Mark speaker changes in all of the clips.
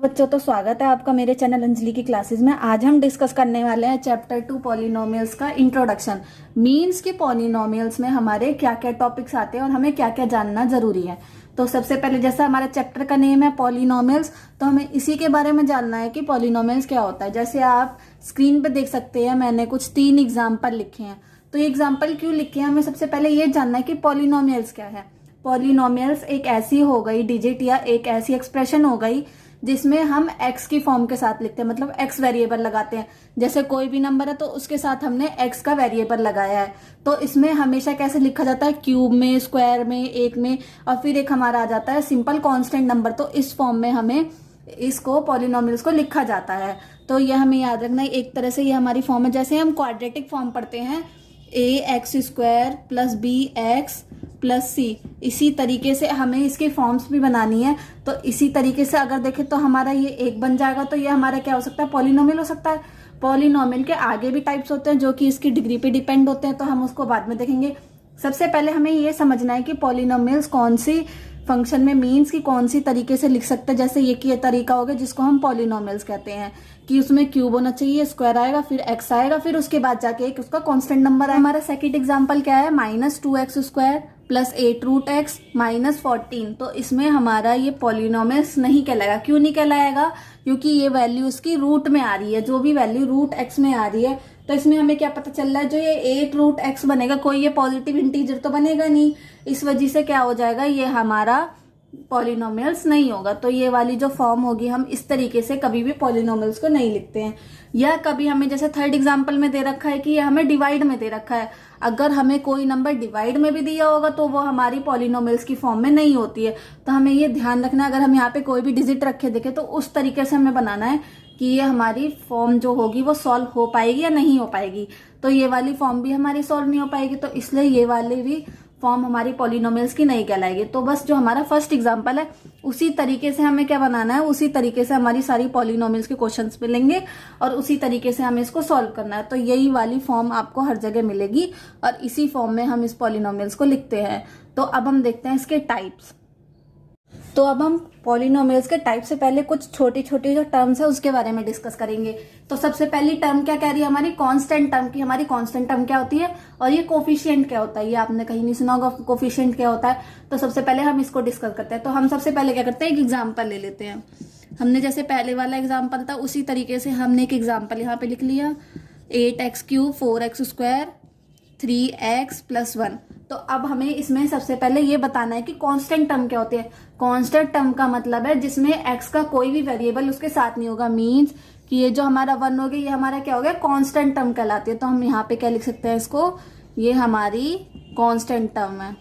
Speaker 1: बच्चों, तो स्वागत है आपका मेरे चैनल अंजलि की क्लासेस में। आज हम डिस्कस करने वाले हैं चैप्टर 2 पॉलिनोमियल्स का इंट्रोडक्शन। मीन्स कि पॉलिनोमियल्स में हमारे क्या क्या टॉपिक्स आते हैं और हमें क्या क्या जानना जरूरी है। तो सबसे पहले, जैसा हमारा चैप्टर का नेम है पॉलिनोमियल्स, तो हमें इसी के बारे में जानना है कि पॉलिनोमियल्स क्या होता है। जैसे आप स्क्रीन पे देख सकते हैं, मैंने कुछ 3 एग्जाम्पल लिखे हैं। तो ये एग्जाम्पल क्यों लिखे हैं, हमें सबसे पहले ये जानना है कि पॉलिनोमियल्स क्या है। पॉलिनोमियल्स एक ऐसी हो गई डिजिट या एक ऐसी एक्सप्रेशन हो गई जिसमें हम x की फॉर्म के साथ लिखते हैं, मतलब x वेरिएबल लगाते हैं। जैसे कोई भी नंबर है तो उसके साथ हमने x का वेरिएबल लगाया है, तो इसमें हमेशा कैसे लिखा जाता है, क्यूब में, स्क्वायर में, एक में, और फिर एक हमारा आ जाता है सिंपल कांस्टेंट नंबर। तो इस फॉर्म में हमें इसको पॉलिनोमियल्स को लिखा जाता है। तो यह हमें याद रखना है। एक तरह से ये हमारी फॉर्म है। जैसे हम क्वाड्रेटिक फॉर्म पढ़ते हैं, ax² + bx + c, इसी तरीके से हमें इसकी फॉर्म्स भी बनानी है। तो इसी तरीके से अगर देखें तो हमारा ये एक बन जाएगा। तो ये हमारा क्या हो सकता है, पॉलिनोमियल हो सकता है। पॉलिनोमियल के आगे भी टाइप्स होते हैं जो कि इसकी डिग्री पे डिपेंड होते हैं, तो हम उसको बाद में देखेंगे। सबसे पहले हमें ये समझना है कि पॉलिनोमियल्स कौन सी फंक्शन में, मीन्स की कौन सी तरीके से लिख सकते हैं। जैसे ये तरीका हो गया जिसको हम पॉलिनोमियल्स कहते हैं, कि उसमें क्यूब होना चाहिए, स्क्वायर आएगा, फिर एक्स आएगा, फिर उसके बाद जाके एक उसका कांस्टेंट नंबर है। हमारा सेकंड एग्जांपल क्या है, -2x² + 8√x - 14। तो इसमें हमारा ये पॉलिनोमियल्स नहीं कहलाएगा। क्यों नहीं कहलाएगा, क्योंकि ये वैल्यू उसकी रूट में आ रही है। जो भी वैल्यू √x में आ रही है, तो इसमें हमें क्या पता चल रहा है, जो ये 8√x बनेगा, कोई ये पॉजिटिव इंटीजर तो बनेगा नहीं। इस वजह से क्या हो जाएगा, ये हमारा पॉलिनोमियल्स नहीं होगा। तो ये वाली जो फॉर्म होगी, हम इस तरीके से कभी भी पॉलिनोमियल्स को नहीं लिखते हैं। या कभी हमें, जैसे थर्ड एग्जांपल में दे रखा है कि ये हमें डिवाइड में दे रखा है, अगर हमें कोई नंबर डिवाइड में भी दिया होगा तो वो हमारी पॉलिनोमियल्स की फॉर्म में नहीं होती है। तो हमें ये ध्यान रखना है, अगर हम यहाँ पे कोई भी डिजिट रखे देखे तो उस तरीके से हमें बनाना है कि ये हमारी फॉर्म जो होगी वो सॉल्व हो पाएगी या नहीं हो पाएगी। तो ये वाली फॉर्म भी हमारी सॉल्व नहीं हो पाएगी, तो इसलिए ये वाली भी फॉर्म हमारी पॉलिनोमियल्स की नहीं कहलाएगी। तो बस जो हमारा फर्स्ट एग्जांपल है उसी तरीके से हमें क्या बनाना है, उसी तरीके से हमारी सारी पॉलिनोमियल्स के क्वेश्चंस मिलेंगे और उसी तरीके से हमें इसको सॉल्व करना है। तो यही वाली फॉर्म आपको हर जगह मिलेगी और इसी फॉर्म में हम इस पॉलिनोमियल्स को लिखते हैं। तो अब हम देखते हैं इसके टाइप्स। तो अब हम पॉलिनोमियल्स के टाइप से पहले कुछ छोटी छोटी जो टर्म्स है उसके बारे में डिस्कस करेंगे। तो सबसे पहली टर्म क्या कह रही है हमारी, कांस्टेंट टर्म की। हमारी कांस्टेंट टर्म क्या होती है और ये कोफिशिएंट क्या होता है, ये आपने कहीं नहीं सुना होगा कोफिशिएंट क्या होता है। तो सबसे पहले हम इसको डिस्कस करते हैं। तो हम सबसे पहले क्या करते हैं, एक एग्जाम्पल ले लेते हैं। हमने जैसे पहले वाला एग्जाम्पल था उसी तरीके से हमने एक एग्जाम्पल यहाँ पे लिख लिया, 8x³ 4x² 3x + 1। तो अब हमें इसमें सबसे पहले ये बताना है कि कांस्टेंट टर्म क्या होती है। कांस्टेंट टर्म का मतलब है जिसमें x का कोई भी वेरिएबल उसके साथ नहीं होगा। मींस कि ये जो हमारा 1 हो गया, ये हमारा क्या हो गया, कांस्टेंट टर्म कहलाती है। तो हम यहाँ पे क्या लिख सकते हैं इसको, ये हमारी कांस्टेंट टर्म है।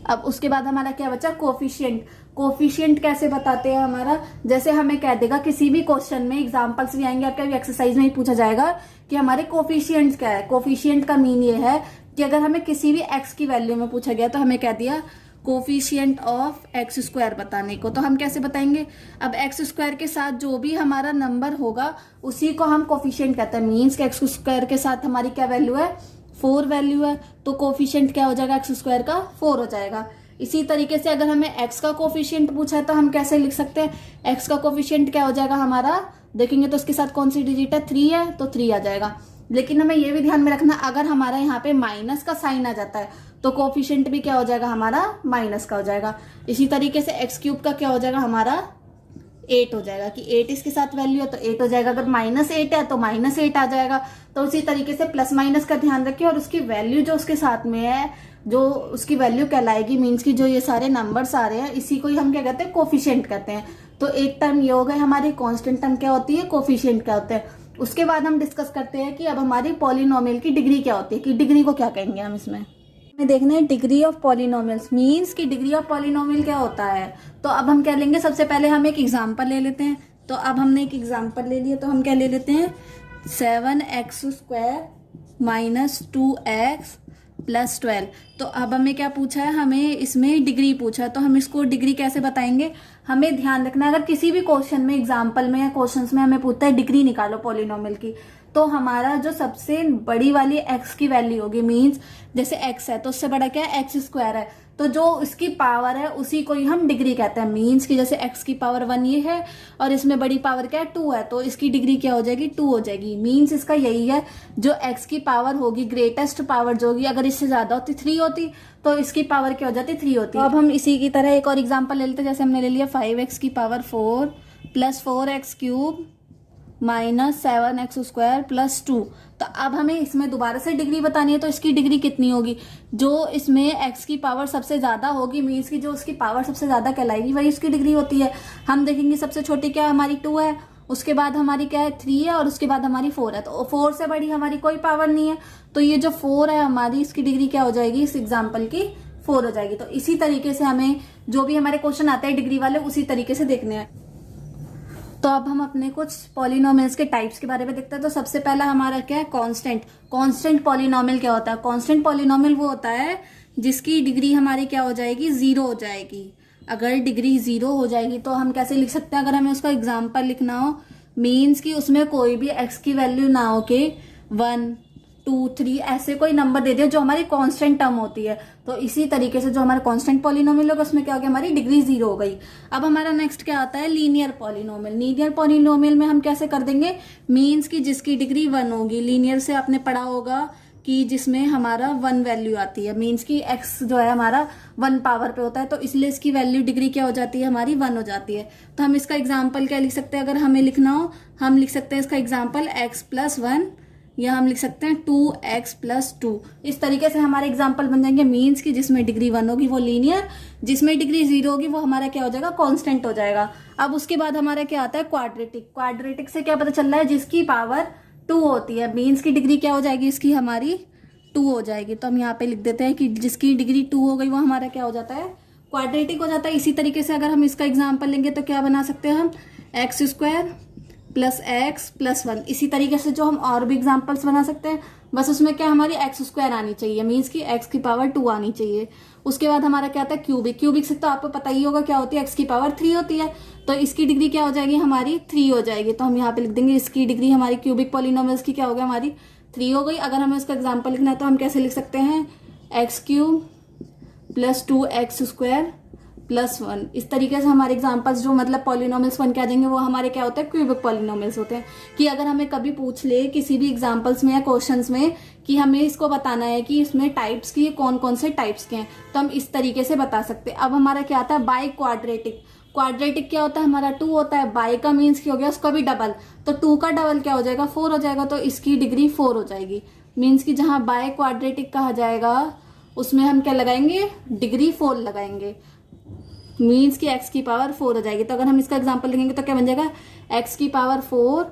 Speaker 1: अब उसके बाद हमारा क्या बचा, कोफिशिएंट। कोफिशिएंट कैसे बताते हैं हमारा, जैसे हमें कह देगा किसी भी क्वेश्चन में, एग्जांपल्स भी आएंगे आपके, एक्सरसाइज में ही पूछा जाएगा कि हमारे कोफिशिएंट्स क्या है। कोफिशिएंट का मीन ये है कि अगर हमें किसी भी x की वैल्यू में पूछा गया तो हमें कह दिया कोफिशिएंट ऑफ x² बताने को। तो हम कैसे बताएंगे, अब x² के साथ जो भी हमारा नंबर होगा उसी को हम कोफिशिएंट कहते हैं। मीन्स कि x² के साथ हमारी क्या वैल्यू है, 4 वैल्यू है, तो कोफिशिएंट क्या हो जाएगा, x² का 4 हो जाएगा। इसी तरीके से अगर हमें x का कोफिशिएंट पूछा है तो हम कैसे लिख सकते हैं, x का कोफिशिएंट क्या हो जाएगा हमारा, देखेंगे तो उसके साथ कौन सी डिजिट है, 3 है, तो 3 आ जाएगा। लेकिन हमें ये भी ध्यान में रखना, अगर हमारा यहाँ पे माइनस का साइन आ जाता है तो कोफिशिएंट भी क्या हो जाएगा हमारा, माइनस का हो जाएगा। इसी तरीके से x³ का क्या हो जाएगा हमारा, 8 हो जाएगा, कि 8 इसके साथ वैल्यू है तो 8 हो जाएगा। अगर -8 है तो -8 आ जाएगा। तो उसी तरीके से प्लस माइनस का ध्यान रखिए और उसकी वैल्यू जो उसके साथ में है, जो उसकी वैल्यू कहलाएगी, मीन्स की जो ये सारे नंबर्स आ रहे हैं इसी को ही हम क्या कहते हैं, कोफिशिएंट कहते हैं। तो एक टर्म ये हो गए हमारी, कांस्टेंट टर्म क्या होती है, कोफिशिएंट क्या होते हैं। उसके बाद हम डिस्कस करते हैं कि अब हमारी पॉलिनोमियल की डिग्री क्या होती है, कि डिग्री को क्या कहेंगे हम इसमें। हमें देखना है डिग्री ऑफ पॉलिनोमियल्स, मीन्स की डिग्री ऑफ पॉलिनोमियल क्या होता है। तो अब हम क्या लेंगे, सबसे पहले हम एक एग्जांपल ले लेते हैं। तो अब हमने एक एग्जांपल ले लिया, तो हम क्या ले लेते हैं, 7x² - 2x + 12। तो अब हमें क्या पूछा है, हमें इसमें डिग्री पूछा है। तो हम इसको डिग्री कैसे बताएंगे, हमें ध्यान रखना है, अगर किसी भी क्वेश्चन में, एग्जाम्पल में या क्वेश्चंस में हमें पूछता है डिग्री निकालो पॉलिनोमियल की, तो हमारा जो सबसे बड़ी वाली x की वैल्यू होगी, मीन्स जैसे x है तो उससे बड़ा क्या है, x² है, तो जो इसकी पावर है उसी को ही हम डिग्री कहते हैं। मीन्स की जैसे x की पावर 1 ये है और इसमें बड़ी पावर क्या है 2 है, तो इसकी डिग्री क्या हो जाएगी 2 हो जाएगी। मीन्स इसका यही है, जो x की पावर होगी ग्रेटेस्ट पावर जो होगी, अगर इससे ज्यादा होती 3 होती तो इसकी पावर क्या हो जाती 3 होती। तो अब हम इसी की तरह एक और एग्जाम्पल ले लेते हैं। जैसे हमने ले लिया 5x की power 4 plus 4x cube minus 7x square plus 2। तो अब हमें इसमें दोबारा से डिग्री बतानी है, तो इसकी डिग्री कितनी होगी, जो इसमें x की पावर सबसे ज्यादा होगी, मीन्स की जो उसकी पावर सबसे ज्यादा कहलाएगी वही उसकी डिग्री होती है। हम देखेंगे सबसे छोटी क्या है हमारी 2 है, उसके बाद हमारी क्या है 3 है और उसके बाद हमारी 4 है। तो 4 से बड़ी हमारी कोई पावर नहीं है, तो ये जो 4 है हमारी, इसकी डिग्री क्या हो जाएगी इस एग्जाम्पल की 4 हो जाएगी। तो इसी तरीके से हमें जो भी हमारे क्वेश्चन आते हैं डिग्री वाले उसी तरीके से देखने हैं। तो अब हम अपने कुछ पॉलिनोमियल्स के टाइप्स के बारे में देखते हैं। तो सबसे पहला हमारा क्या है कांस्टेंट। कांस्टेंट पॉलिनोमियल क्या होता है? कांस्टेंट पॉलिनोमियल वो होता है जिसकी डिग्री हमारी क्या हो जाएगी 0 हो जाएगी। अगर डिग्री 0 हो जाएगी तो हम कैसे लिख सकते हैं, अगर हमें उसका एग्जाम्पल लिखना हो, मीन्स की उसमें कोई भी x की वैल्यू ना हो के 1 2 3 ऐसे कोई नंबर दे दिया जो हमारी कांस्टेंट टर्म होती है। तो इसी तरीके से जो हमारा कांस्टेंट पॉलिनोमियल होगा उसमें क्या हो गया हमारी डिग्री 0 हो गई। अब हमारा नेक्स्ट क्या आता है लीनियर पॉलिनोमियल। लीनियर पॉलिनोमियल में हम कैसे कर देंगे, मीन्स की जिसकी डिग्री 1 होगी। लीनियर से आपने पढ़ा होगा कि जिसमें हमारा 1 वैल्यू आती है, मीन्स की x जो है हमारा 1 पावर पे होता है, तो इसलिए इसकी वैल्यू डिग्री क्या हो जाती है हमारी 1 हो जाती है। तो हम इसका एग्जाम्पल क्या लिख सकते हैं, अगर हमें लिखना हो हम लिख सकते हैं इसका एग्जाम्पल x प्लस 1, या हम लिख सकते हैं 2x प्लस 2। इस तरीके से हमारे एग्जाम्पल बन जाएंगे। मीन्स की जिसमें डिग्री 1 होगी वो लीनियर, जिसमें डिग्री 0 होगी वो हमारा क्या हो जाएगा कांस्टेंट हो जाएगा। अब उसके बाद हमारा क्या आता है क्वाड्रेटिक। क्वाड्रेटिक से क्या पता चल रहा है, जिसकी पावर 2 होती है, मीन्स की डिग्री क्या हो जाएगी इसकी हमारी 2 हो जाएगी। तो हम यहाँ पे लिख देते हैं कि जिसकी डिग्री 2 हो गई वो हमारा क्या हो जाता है क्वाड्रेटिक हो जाता है। इसी तरीके से अगर हम इसका एग्जाम्पल लेंगे तो क्या बना सकते हैं हम x square plus x plus 1। इसी तरीके से जो हम और भी एग्जाम्पल्स बना सकते हैं, बस उसमें क्या हमारी एक्स स्क्वायर आनी चाहिए, मीन्स की एक्स की पावर 2 आनी चाहिए। उसके बाद हमारा क्या आता है क्यूबिक। क्यूबिक से तो आपको पता ही होगा क्या होती है, एक्स की पावर 3 होती है, तो इसकी डिग्री क्या हो जाएगी हमारी 3 हो जाएगी। तो हम यहाँ पे लिख देंगे इसकी डिग्री हमारी क्यूबिक पॉलिनोमियल्स की क्या हो गया हमारी 3 हो गई। अगर हमें उसका एग्जाम्पल लिखना है तो हम कैसे लिख सकते हैं x cube plus 2x square plus 1। इस तरीके से हमारे एग्जाम्पल्स जो मतलब पॉलिनोमियल्स बन के आ जाएंगे वो हमारे क्या होते हैं क्यूबिक पॉलिनोमियल्स होते हैं। कि अगर हमें कभी पूछ ले किसी भी एग्जाम्पल्स में या क्वेश्चंस में कि हमें इसको बताना है कि इसमें टाइप्स की कौन कौन से टाइप्स के हैं, तो हम इस तरीके से बता सकते हैं। अब हमारा क्या आता है बाई क्वाड्रेटिक। क्वाड्रेटिक क्या होता है हमारा 2 होता है, बाई का मीन्स क्या हो गया उसका भी डबल, तो 2 का डबल क्या हो जाएगा 4 हो जाएगा, तो इसकी डिग्री 4 हो जाएगी। मीन्स की जहां बाई क्वाड्रेटिक कहा जाएगा उसमें हम क्या लगाएंगे डिग्री 4 लगाएंगे, मीन्स की x की पावर 4 हो जाएगी। तो अगर हम इसका एग्जांपल लिखेंगे तो क्या बन जाएगा x की पावर 4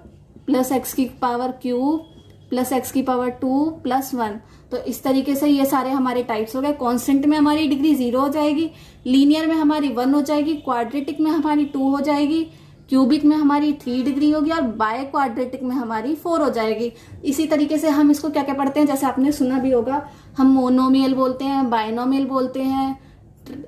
Speaker 1: प्लस x की पावर क्यूब प्लस x की पावर 2 प्लस 1। तो इस तरीके से ये सारे हमारे टाइप्स हो गए। कांस्टेंट में हमारी डिग्री 0 हो जाएगी, लीनियर में हमारी 1 हो जाएगी, क्वाड्रेटिक में हमारी 2 हो जाएगी, क्यूबिक में हमारी 3 डिग्री होगी और बाय क्वाड्रेटिक में हमारी 4 हो जाएगी। इसी तरीके से हम इसको क्या क्या पढ़ते हैं, जैसे आपने सुना भी होगा हम मोनोमियल बोलते हैं, बायनोमियल बोलते हैं,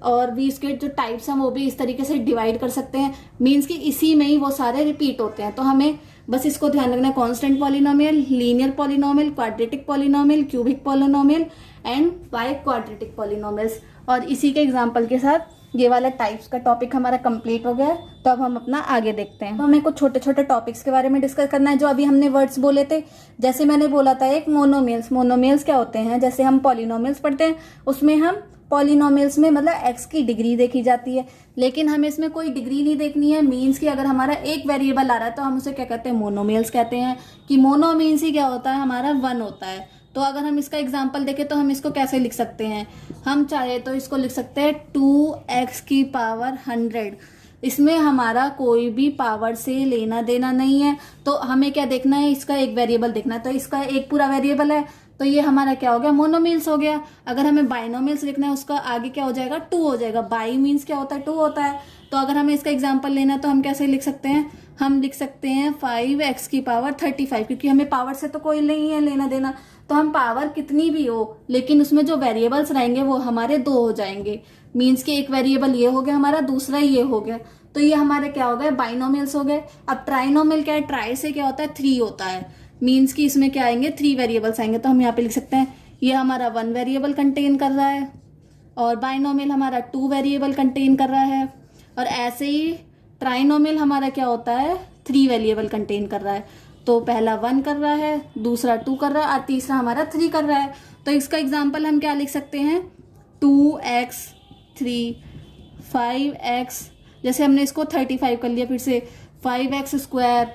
Speaker 1: और भी इसके जो टाइप्स हैं वो भी इस तरीके से डिवाइड कर सकते हैं। मीन्स कि इसी में ही वो सारे रिपीट होते हैं। तो हमें बस इसको ध्यान रखना है constant polynomial, linear polynomial, quadratic polynomial, cubic polynomial and by quadratic polynomials. और इसी के एग्जांपल के साथ ये वाला टाइप्स का टॉपिक हमारा कंप्लीट हो गया। तो अब हम अपना आगे देखते हैं। तो हमें कुछ छोटे छोटे टॉपिक्स के बारे में डिस्कस करना है जो अभी हमने वर्ड्स बोले थे। जैसे मैंने बोला था एक मोनोमियल्स। मोनोमियल्स क्या होते हैं, जैसे हम पॉलिनोमियल्स पढ़ते हैं उसमें हम पॉलिनोमियल्स में मतलब x की डिग्री देखी जाती है, लेकिन हमें इसमें कोई डिग्री नहीं देखनी है। मीन्स कि अगर हमारा एक वेरिएबल आ रहा है तो हम उसे क्या कहते हैं मोनोमियल्स कहते हैं। कि मोनो मीन्स ही क्या होता है हमारा 1 होता है। तो अगर हम इसका एग्जांपल देखें तो हम इसको कैसे लिख सकते हैं, हम चाहे तो इसको लिख सकते हैं 2x की पावर 100। इसमें हमारा कोई भी पावर से लेना देना नहीं है, तो हमें क्या देखना है इसका एक वेरिएबल देखना है। तो इसका एक पूरा वेरिएबल है तो ये हमारा क्या हो गया मोनोमियल्स हो गया। अगर हमें बाइनोमियल्स लिखना है उसका आगे क्या हो जाएगा 2 हो जाएगा। बाई मीन्स क्या होता है 2 होता है। तो अगर हमें इसका एग्जांपल लेना है तो हम कैसे लिख सकते हैं, हम लिख सकते हैं 5x की पावर 35, क्योंकि हमें पावर से तो कोई नहीं है लेना देना। तो हम पावर कितनी भी हो लेकिन उसमें जो वेरिएबल्स रहेंगे वो हमारे 2 हो जाएंगे। मीन्स कि एक वेरिएबल ये हो गया हमारा, दूसरा ये हो गया, तो ये हमारे क्या हो गए बाइनोमियल्स हो गए। अब ट्राइनोमियल क्या है, ट्राई से क्या होता है 3 होता है। मीन्स कि इसमें क्या आएंगे 3 वेरिएबल्स आएंगे। तो हम यहाँ पे लिख सकते हैं ये हमारा 1 वेरिएबल कंटेन कर रहा है और बाइनोमियल हमारा 2 वेरिएबल कंटेन कर रहा है, और ऐसे ही ट्राइनोमियल हमारा क्या होता है, 3 वेरिएबल कंटेन कर रहा है। तो पहला 1 कर रहा है, दूसरा 2 कर रहा है और तीसरा हमारा 3 कर रहा है। तो इसका एग्जाम्पल हम क्या लिख सकते हैं, 2x 3 5x, जैसे हमने इसको 35 कर लिया, फिर से 5x स्क्वायर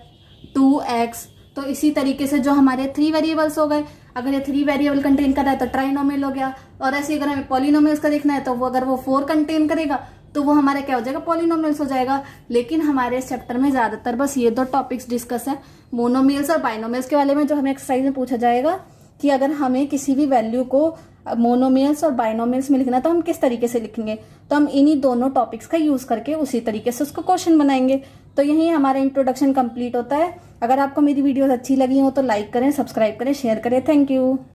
Speaker 1: 2x। तो इसी तरीके से जो हमारे 3 वेरिएबल्स हो गए, अगर ये 3 वेरिएबल कंटेन कर रहा है तो ट्राइनोमियल हो गया। और ऐसे अगर हमें पॉलिनोमियल्स का देखना है तो वो अगर वो 4 कंटेन करेगा तो वो हमारा क्या हो जाएगा, पॉलिनोमियल्स हो जाएगा। लेकिन हमारे इस चैप्टर में ज्यादातर बस ये 2 टॉपिक्स डिस्कस है, मोनोमियल्स और बाइनोमियल्स के बारे में, जो हमें एक्सरसाइज में पूछा जाएगा कि अगर हमें किसी भी वैल्यू को मोनोमियल्स और बाइनोमियल्स में लिखना तो हम किस तरीके से लिखेंगे। तो हम इन्हीं दोनों टॉपिक्स का यूज करके उसी तरीके से उसको क्वेश्चन बनाएंगे। तो यही हमारा इंट्रोडक्शन कंप्लीट होता है। अगर आपको मेरी वीडियोस अच्छी लगी हो तो लाइक करें, सब्सक्राइब करें, शेयर करें। Thank you.